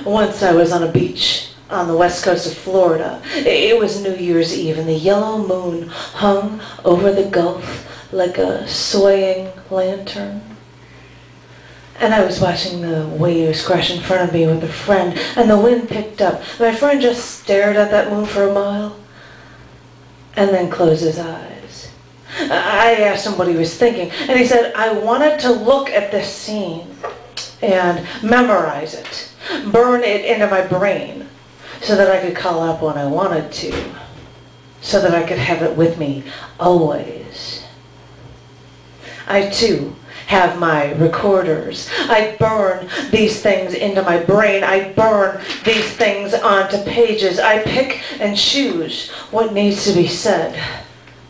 Once I was on a beach on the west coast of Florida. It was New Year's Eve, and the yellow moon hung over the Gulf like a swaying lantern. And I was watching the waves crash in front of me with a friend, and the wind picked up. My friend just stared at that moon for a mile, and then closed his eyes. I asked him what he was thinking, and he said, I wanted to look at this scene and memorize it, burn it into my brain, so that I could call up when I wanted to, so that I could have it with me always. I too have my recorders. I burn these things into my brain. I burn these things onto pages. I pick and choose what needs to be said,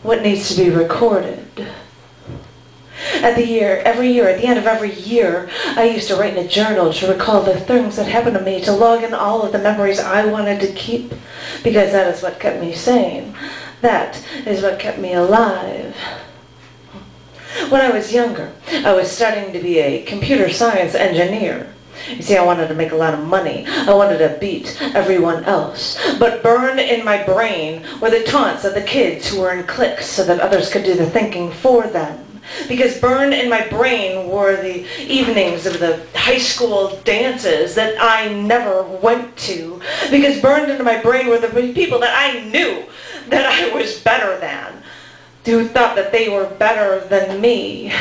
what needs to be recorded. Every year, at the end of every year, I used to write in a journal to recall the things that happened to me, to log in all of the memories I wanted to keep, because that is what kept me sane. That is what kept me alive. When I was younger, I was studying to be a computer science engineer. You see, I wanted to make a lot of money. I wanted to beat everyone else. But burned in my brain were the taunts of the kids who were in cliques so that others could do the thinking for them. Because burned in my brain were the evenings of the high school dances that I never went to. Because burned into my brain were the people that I knew that I was better than, who thought that they were better than me.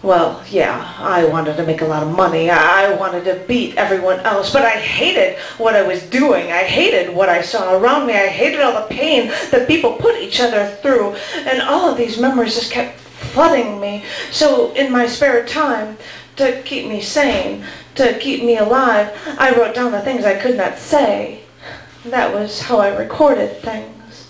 Well, yeah, I wanted to make a lot of money. I wanted to beat everyone else, but I hated what I was doing. I hated what I saw around me. I hated all the pain that people put each other through, and all of these memories just kept flooding me. So in my spare time, to keep me sane, to keep me alive, I wrote down the things I could not say. That was how I recorded things.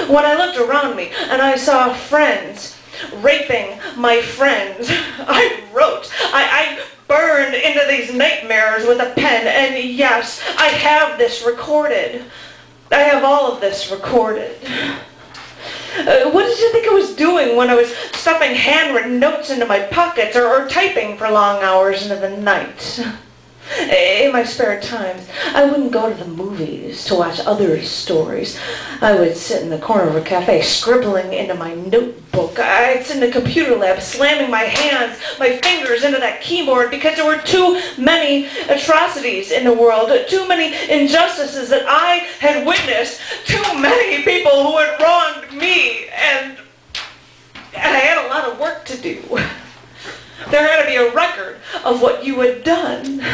When I looked around me and I saw friends raping my friends, I wrote. I burned into these nightmares with a pen, and yes, I have this recorded. I have all of this recorded. What did you think I was doing when I was stuffing handwritten notes into my pockets or typing for long hours into the night? In my spare times, I wouldn't go to the movies to watch others' stories. I would sit in the corner of a cafe scribbling into my notebook. I'd sit in the computer lab slamming my hands, my fingers into that keyboard because there were too many atrocities in the world, too many injustices that I had witnessed, too many people who had wronged me, and I had a lot of work to do. There had to be a record of what you had done.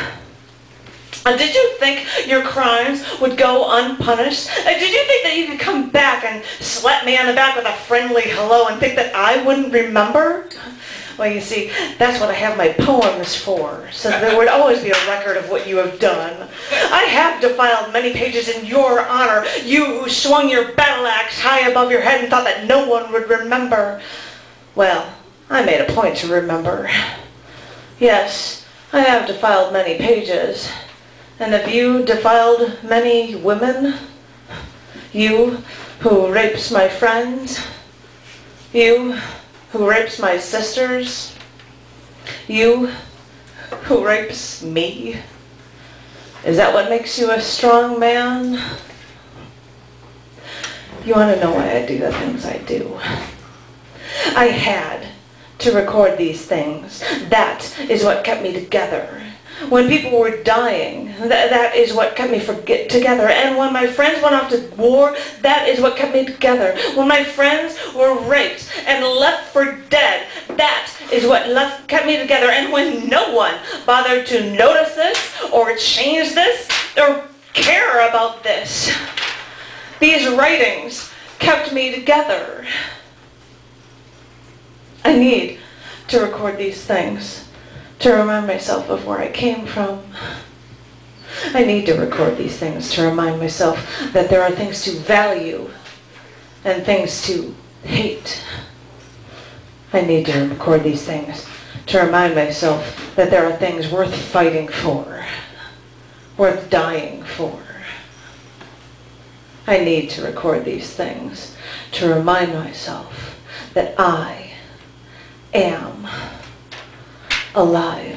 Did you think your crimes would go unpunished? Did you think that you could come back and slap me on the back with a friendly hello and think that I wouldn't remember? Well, you see, that's what I have my poems for, so that there would always be a record of what you have done. I have defiled many pages in your honor, you who swung your battle axe high above your head and thought that no one would remember. Well, I made a point to remember. Yes, I have defiled many pages. And have you defiled many women? You who rapes my friends? You who rapes my sisters? You who rapes me? Is that what makes you a strong man? You want to know why I do the things I do? I had to record these things. That is what kept me together. When people were dying, that is what kept me together. And when my friends went off to war, that is what kept me together. When my friends were raped and left for dead, that is what kept me together. And when no one bothered to notice this, or change this, or care about this, these writings kept me together. I need to record these things to remind myself of where I came from. I need to record these things to remind myself that there are things to value and things to hate. I need to record these things to remind myself that there are things worth fighting for, worth dying for. I need to record these things to remind myself that I am alive.